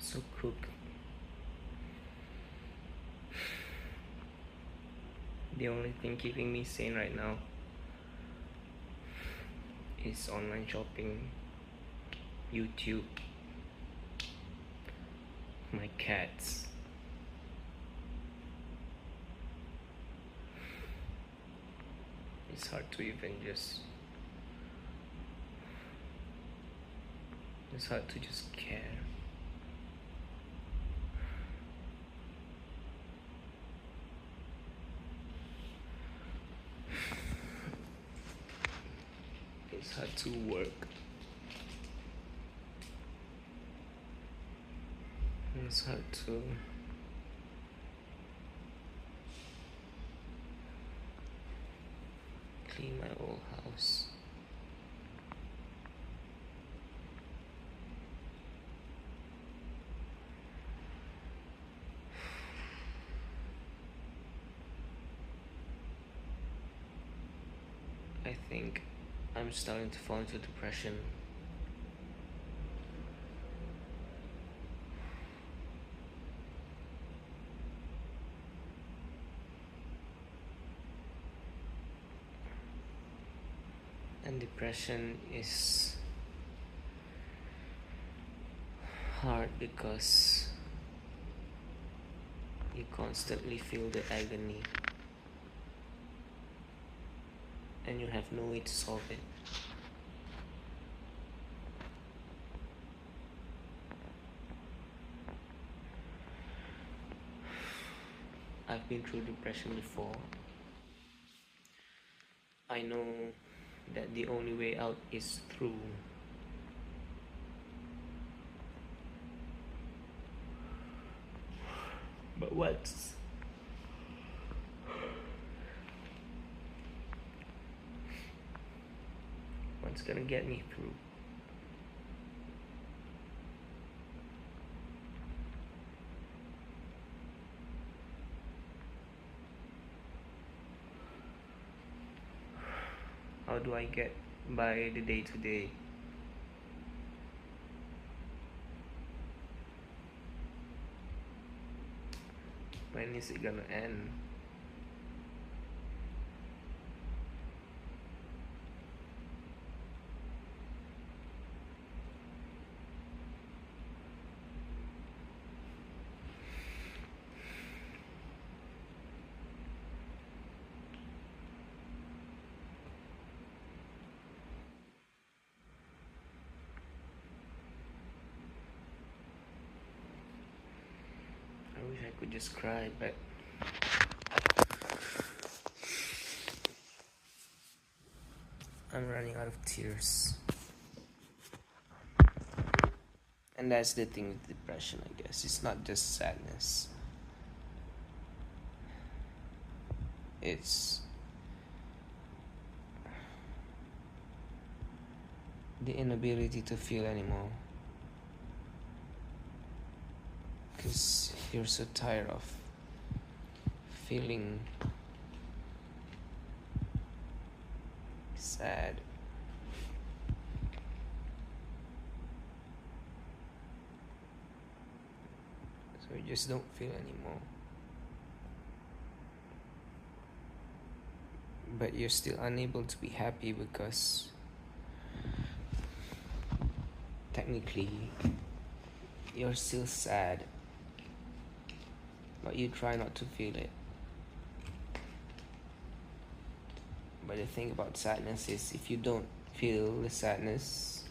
So crooked. The only thing keeping me sane right now is online shopping, YouTube, my cats. It's hard to even just. It's hard to just care. It's hard to work. It's hard to clean my old house. I think I'm starting to fall into depression. And depression is hard because you constantly feel the agony and you have no way to solve it. I've been through depression before. I know that the only way out is through. But what's gonna get me through? How do I get by the day to day? When is it gonna end? I wish I could just cry, but I'm running out of tears. And that's the thing with depression, I guess. It's not just sadness. It's the inability to feel anymore. Because you're so tired of feeling sad. So you just don't feel anymore. But you're still unable to be happy because technically you're still sad, but you try not to feel it. But the thing about sadness is if you don't feel the sadness,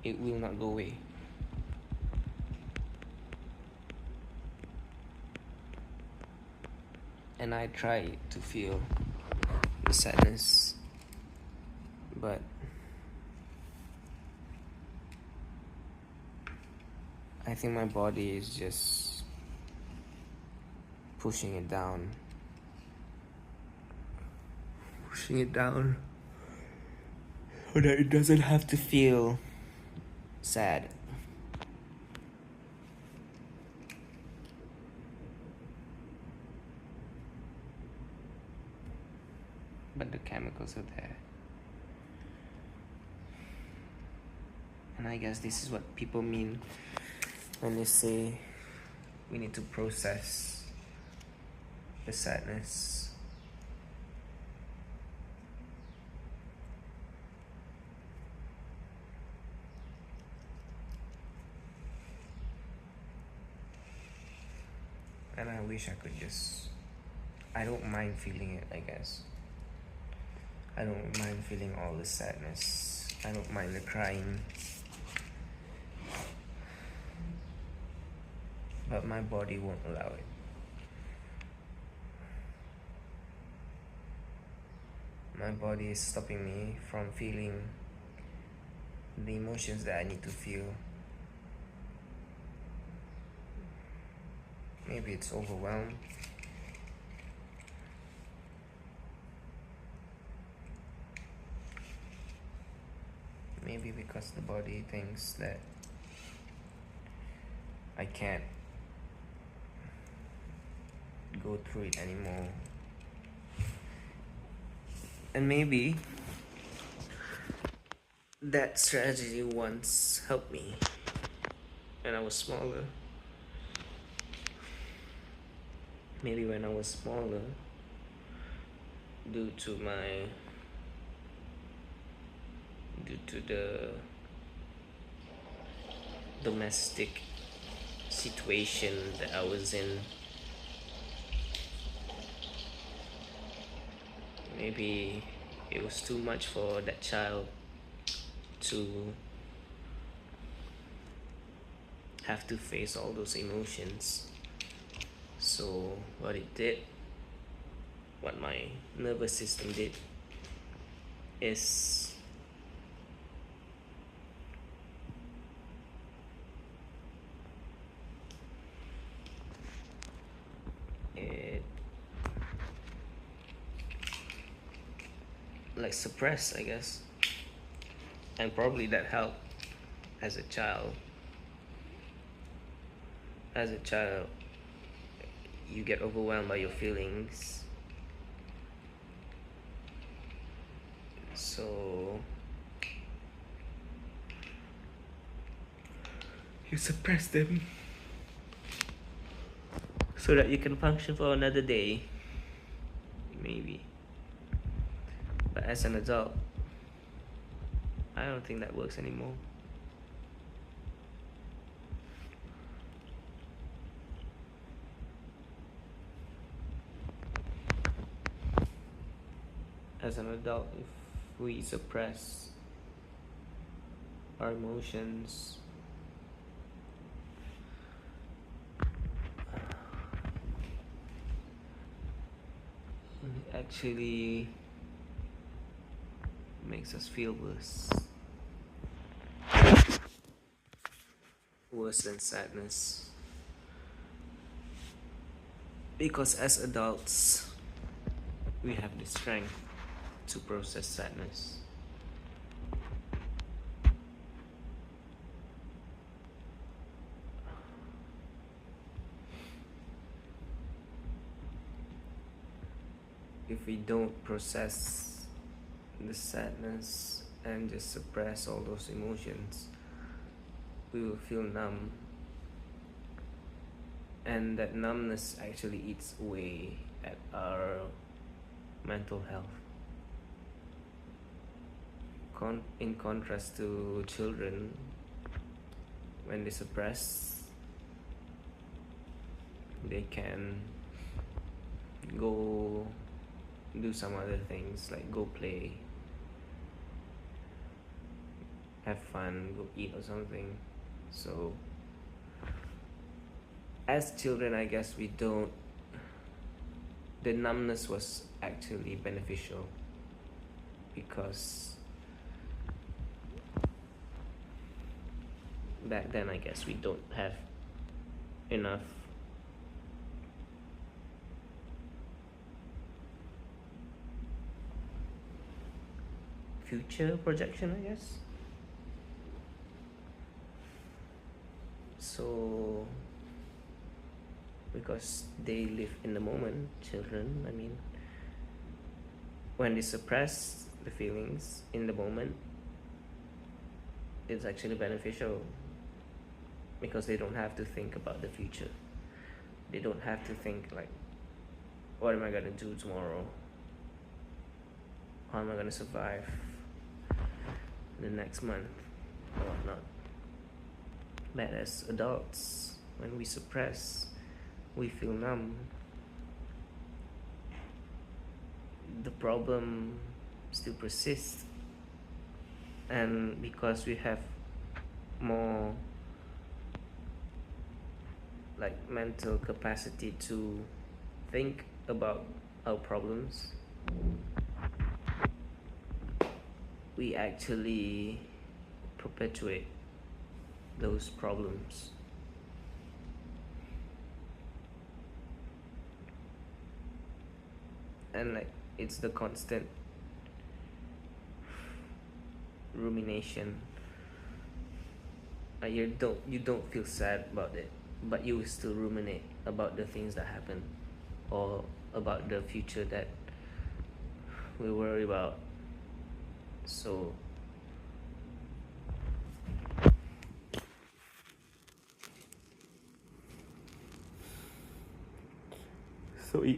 it will not go away. And I try to feel the sadness, but I think my body is just pushing it down so that it doesn't have to feel sad. But the chemicals are there. And I guess this is what people mean when they say we need to process the sadness. And I wish I could I don't mind feeling it, I guess. I don't mind feeling all the sadness. I don't mind the crying. But my body won't allow it. My body is stopping me from feeling the emotions that I need to feel. Maybe it's overwhelmed. Maybe because the body thinks that I can't go through it anymore. And maybe that strategy once helped me when I was smaller. Maybe when I was smaller, due to the domestic situation that I was in, maybe it was too much for that child to have to face all those emotions. So what my nervous system did is it like suppressed, I guess. And probably that helped as a child. As a child, you get overwhelmed by your feelings. So you suppress them so that you can function for another day, maybe. But as an adult, I don't think that works anymore. As an adult, if we suppress our emotions, it actually makes us feel worse than sadness. Because as adults, we have the strength to process sadness. If we don't process the sadness and just suppress all those emotions, we will feel numb. And that numbness actually eats away at our mental health. In contrast to children, when they suppress, they can go do some other things, like go play, have fun, go eat or something. So as children, I guess the numbness was actually beneficial, because back then I guess we don't have enough future projection, I guess. So because they live in the moment, children, I mean, when they suppress the feelings in the moment, it's actually beneficial because they don't have to think about the future. They don't have to think like, what am I gonna do tomorrow? How am I gonna survive the next month or whatnot? But as adults, when we suppress, we feel numb. The problem still persists, and because we have more like mental capacity to think about our problems, we actually perpetuate those problems. And like it's the constant rumination. You don't feel sad about it, but you still ruminate about the things that happen, or about the future that we worry about. So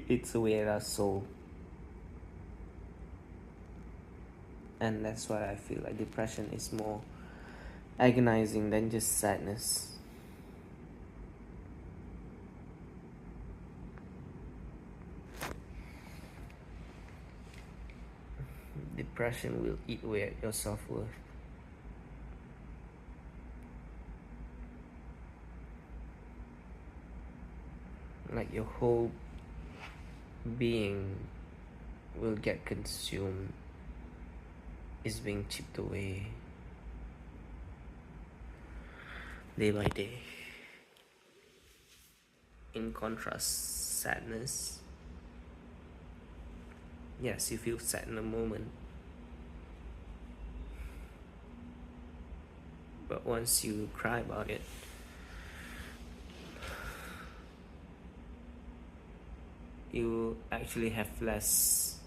it's a way at our soul, and that's why I feel like depression is more agonizing than just sadness. Depression will eat away at your self-worth. Like your whole being will get consumed, is being chipped away day by day. In contrast, sadness, yes, you feel sad in a moment, but once you cry about it, you actually have less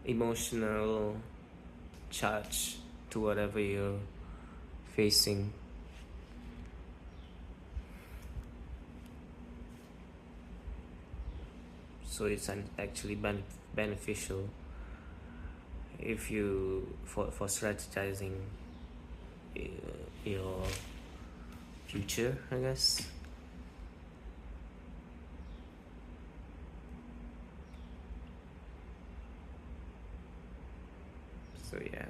emotional charge to whatever you're facing. So it's actually beneficial if you for strategizing your future, I guess. So yeah.